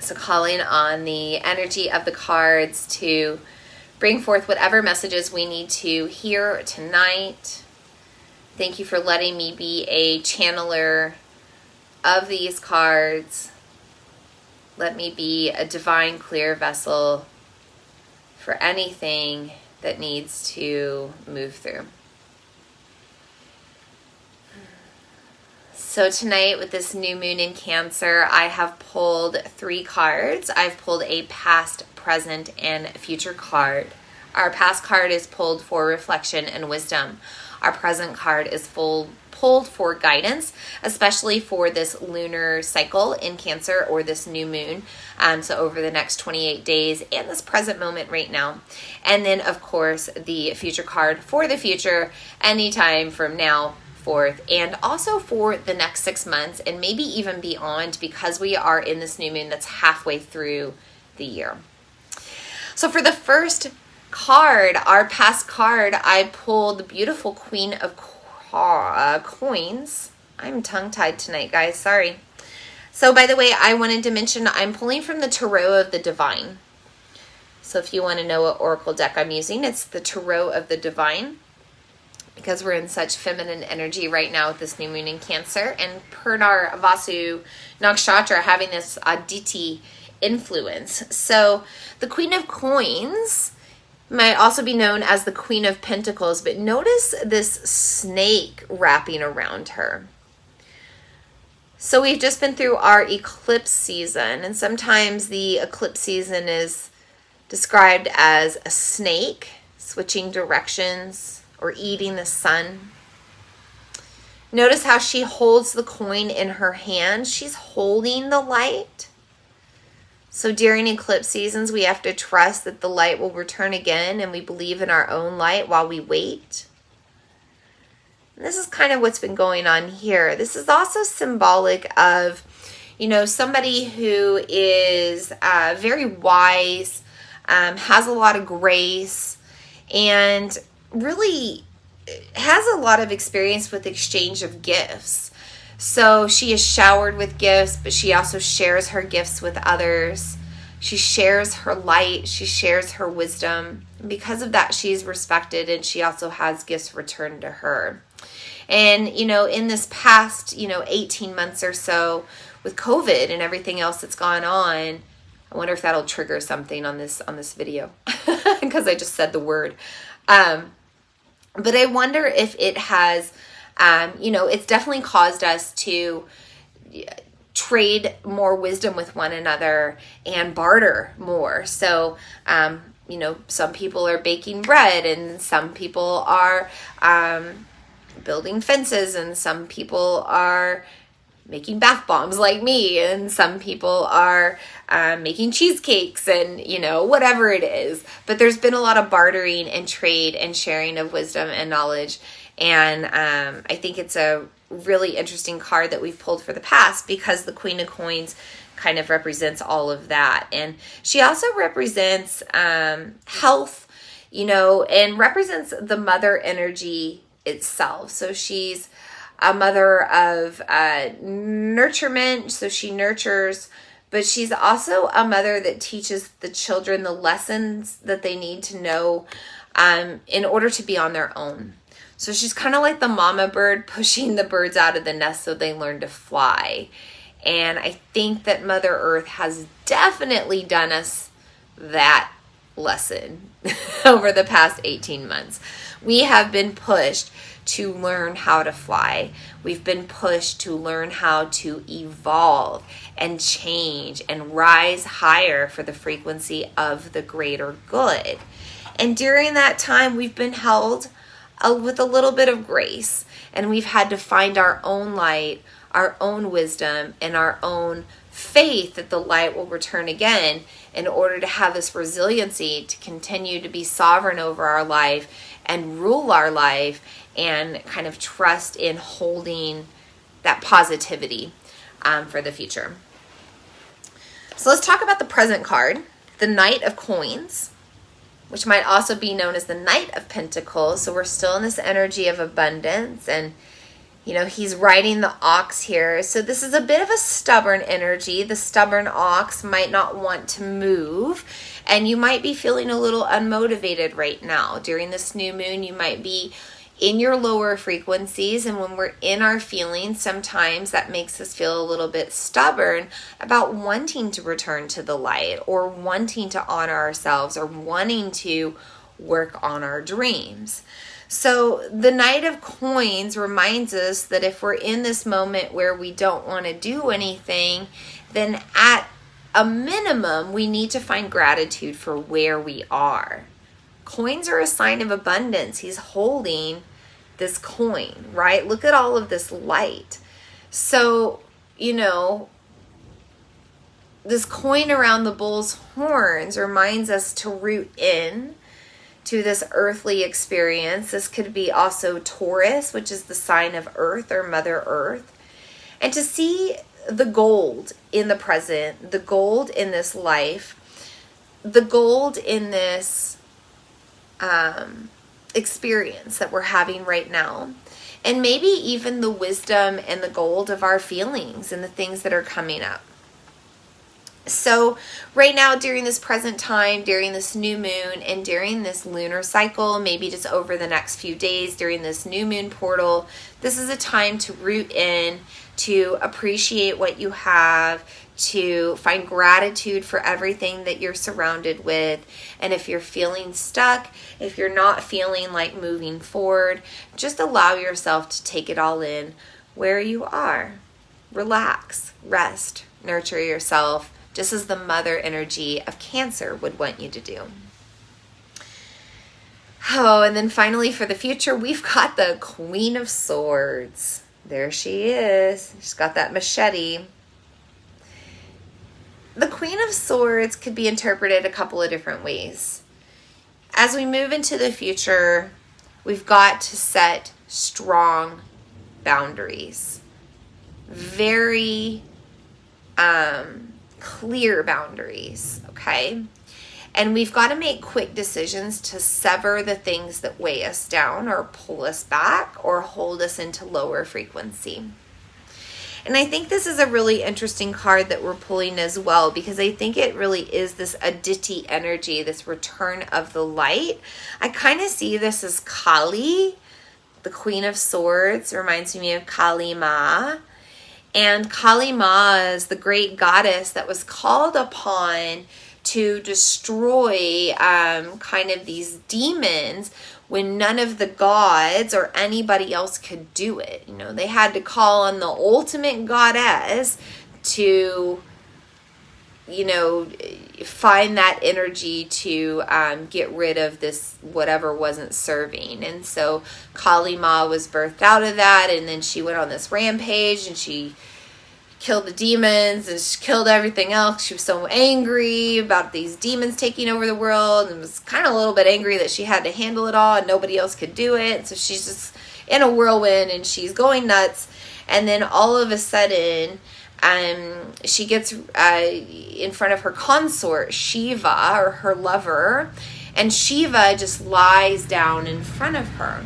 So calling on the energy of the cards to bring forth whatever messages we need to hear tonight. Thank you for letting me be a channeler of these cards. Let me be a divine clear vessel for anything that needs to move through. So tonight with this new moon in Cancer, I have pulled 3 cards. I've pulled a past, present, and future card. Our past card is pulled for reflection and wisdom. Our present card is pulled for guidance, especially for this lunar cycle in Cancer or this new moon. So over the next 28 days and this present moment right now. And then, of course, the future card for the future, anytime from now forth, and also for the next 6 months and maybe even beyond, because we are in this new moon that's halfway through the year. So for the first card, our past card, I pulled the beautiful Queen of Coins. I'm tongue-tied tonight, guys. Sorry. So by the way, I wanted to mention I'm pulling from the Tarot of the Divine. So if you want to know what oracle deck I'm using, it's the Tarot of the Divine, because we're in such feminine energy right now with this new moon in Cancer, and Purnar Vasu Nakshatra having this Aditi influence. So the Queen of Coins might also be known as the Queen of Pentacles, but notice this snake wrapping around her. So we've just been through our eclipse season, and sometimes the eclipse season is described as a snake switching directions or eating the sun. Notice how she holds the coin in her hand. She's holding the light. So during eclipse seasons, we have to trust that the light will return again, and we believe in our own light while we wait. And this is kind of what's been going on here. This is also symbolic of, somebody who is very wise, has a lot of grace, and really has a lot of experience with exchange of gifts. So she is showered with gifts, but she also shares her gifts with others. She shares her light. She shares her wisdom. And because of that, she's respected, and she also has gifts returned to her. And, in this past, 18 months or so with COVID and everything else that's gone on, I wonder if that'll trigger something on this video because I just said the word. But I wonder if it has, it's definitely caused us to trade more wisdom with one another and barter more. So, some people are baking bread, and some people are building fences, and some people are making bath bombs like me, and some people are making cheesecakes, and whatever it is. But there's been a lot of bartering and trade and sharing of wisdom and knowledge, and I think it's a really interesting card that we've pulled for the past, because the Queen of Coins kind of represents all of that. And she also represents health, and represents the mother energy itself. So she's a mother of nurturement, so she nurtures, but she's also a mother that teaches the children the lessons that they need to know in order to be on their own. So she's kind of like the mama bird pushing the birds out of the nest so they learn to fly. And I think that Mother Earth has definitely done us that lesson over the past 18 months. We have been pushed to learn how to fly. We've been pushed to learn how to evolve and change and rise higher for the frequency of the greater good. And during that time, we've been held with a little bit of grace, and we've had to find our own light, our own wisdom, and our own faith that the light will return again in order to have this resiliency to continue to be sovereign over our life and rule our life, and kind of trust in holding that positivity for the future. So let's talk about the present card, the Knight of Coins, which might also be known as the Knight of Pentacles. So we're still in this energy of abundance, and You know, he's riding the ox here. So this is a bit of a stubborn energy. The stubborn ox might not want to move, and you might be feeling a little unmotivated right now. During this new moon, you might be in your lower frequencies, and when we're in our feelings, sometimes that makes us feel a little bit stubborn about wanting to return to the light, or wanting to honor ourselves, or wanting to work on our dreams. So the Knight of Coins reminds us that if we're in this moment where we don't want to do anything, then at a minimum, we need to find gratitude for where we are. Coins are a sign of abundance. He's holding this coin, right? Look at all of this light. So, you know, this coin around the bull's horns reminds us to root in to this earthly experience. This could be also Taurus, which is the sign of Earth or Mother Earth. And to see the gold in the present, the gold in this life, the gold in this experience that we're having right now. And maybe even the wisdom and the gold of our feelings and the things that are coming up. So right now, during this present time, during this new moon, and during this lunar cycle, maybe just over the next few days during this new moon portal, this is a time to root in, to appreciate what you have, to find gratitude for everything that you're surrounded with. And if you're feeling stuck, if you're not feeling like moving forward, just allow yourself to take it all in where you are. Relax, rest, nurture yourself, just as the mother energy of Cancer would want you to do. Oh, and then finally for the future, we've got the Queen of Swords. There she is. She's got that machete. The Queen of Swords could be interpreted a couple of different ways. As we move into the future, we've got to set strong boundaries. Very clear boundaries, okay? And we've got to make quick decisions to sever the things that weigh us down or pull us back or hold us into lower frequency. And I think this is a really interesting card that we're pulling as well, because I think it really is this Aditi energy, this return of the light. I kind of see this as Kali, the Queen of Swords, reminds me of Kali Ma. And Kali Ma is the great goddess that was called upon to destroy kind of these demons when none of the gods or anybody else could do it. You know, they had to call on the ultimate goddess to, you know, find that energy to get rid of this whatever wasn't serving. And so Kali Ma was birthed out of that, and then she went on this rampage and she killed the demons and she killed everything else. She was so angry about these demons taking over the world, and was kind of a little bit angry that she had to handle it all and nobody else could do it. So she's just in a whirlwind and she's going nuts. And then all of a sudden, she gets in front of her consort, Shiva, or her lover, and Shiva just lies down in front of her.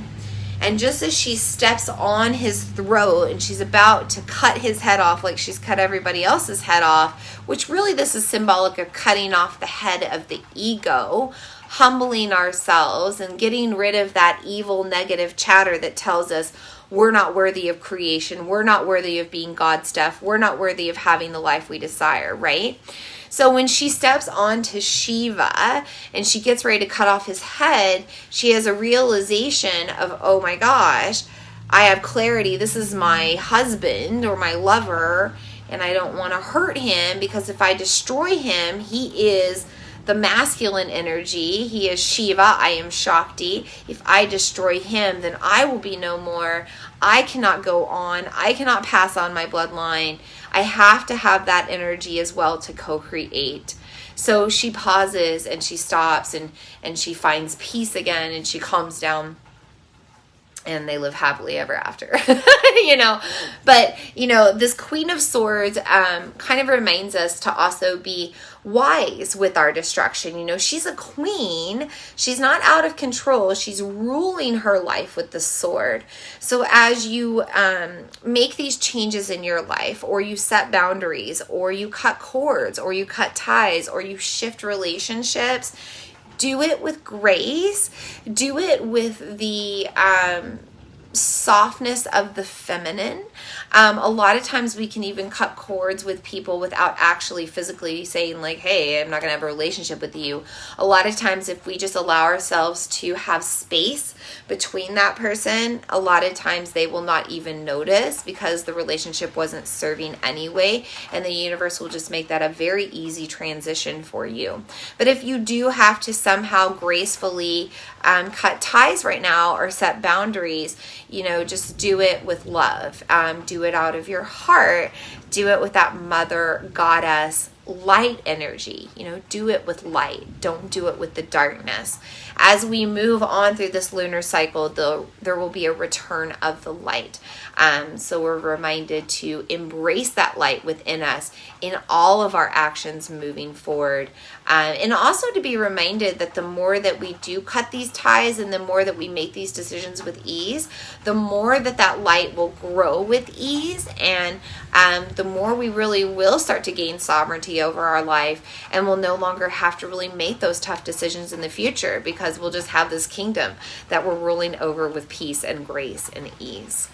And just as she steps on his throat and she's about to cut his head off like she's cut everybody else's head off, which really this is symbolic of cutting off the head of the ego, humbling ourselves and getting rid of that evil negative chatter that tells us we're not worthy of creation, we're not worthy of being God stuff, we're not worthy of having the life we desire, right? So when she steps onto Shiva and she gets ready to cut off his head, she has a realization of, oh my gosh, I have clarity. This is my husband or my lover, and I don't want to hurt him, because if I destroy him, he is the masculine energy. He is Shiva. I am Shakti. If I destroy him, then I will be no more. I cannot go on. I cannot pass on my bloodline. I have to have that energy as well to co-create. So she pauses and she stops and she finds peace again and she calms down. and they live happily ever after. But this Queen of Swords kind of reminds us to also be wise with our destruction. She's a queen. She's not out of control. She's ruling her life with the sword. So as you make these changes in your life, or you set boundaries, or you cut cords, or you cut ties, or you shift relationships, do it with grace. Do it with the softness of the feminine. A lot of times we can even cut cords with people without actually physically saying like, hey, I'm not going to have a relationship with you. A lot of times if we just allow ourselves to have space between that person, a lot of times they will not even notice because the relationship wasn't serving anyway, and the universe will just make that a very easy transition for you. But if you do have to somehow gracefully cut ties right now or set boundaries, just do it with love. Do it out of your heart. Do it with that mother goddess light energy. Do it with light. Don't do it with the darkness. As we move on through this lunar cycle, there will be a return of the light. So we're reminded to embrace that light within us in all of our actions moving forward. And also to be reminded that the more that we do cut these ties and the more that we make these decisions with ease, the more that light will grow with ease, and the more we really will start to gain sovereignty over our life, and we'll no longer have to really make those tough decisions in the future because we'll just have this kingdom that we're ruling over with peace and grace and ease.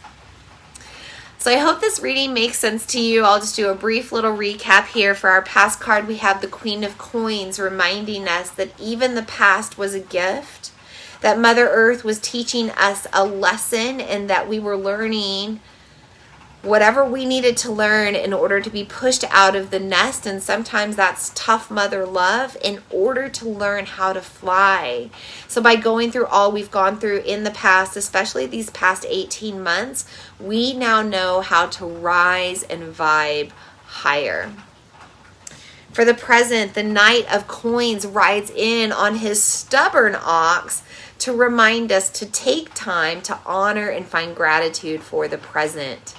So I hope this reading makes sense to you. I'll just do a brief little recap here. For our past card, we have the Queen of Coins, reminding us that even the past was a gift, that Mother Earth was teaching us a lesson, and that we were learning whatever we needed to learn in order to be pushed out of the nest. And sometimes that's tough mother love in order to learn how to fly. So by going through all we've gone through in the past, especially these past 18 months, we now know how to rise and vibe higher. For the present, the Knight of Coins rides in on his stubborn ox to remind us to take time to honor and find gratitude for the present.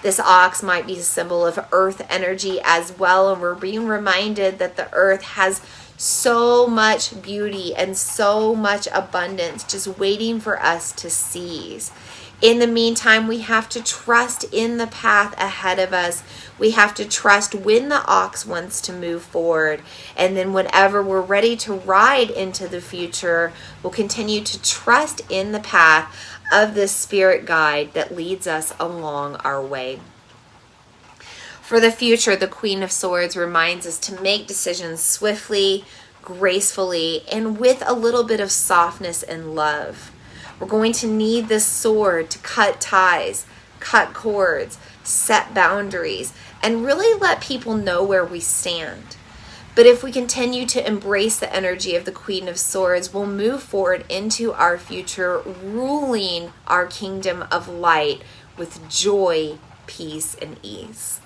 This ox might be a symbol of earth energy as well, and we're being reminded that the earth has so much beauty and so much abundance just waiting for us to seize. In the meantime, we have to trust in the path ahead of us. We have to trust when the ox wants to move forward. And then whenever we're ready to ride into the future, we'll continue to trust in the path of this spirit guide that leads us along our way. For the future, the Queen of Swords reminds us to make decisions swiftly, gracefully, and with a little bit of softness and love. We're going to need this sword to cut ties, cut cords, set boundaries, and really let people know where we stand. But if we continue to embrace the energy of the Queen of Swords, we'll move forward into our future, ruling our kingdom of light with joy, peace, and ease.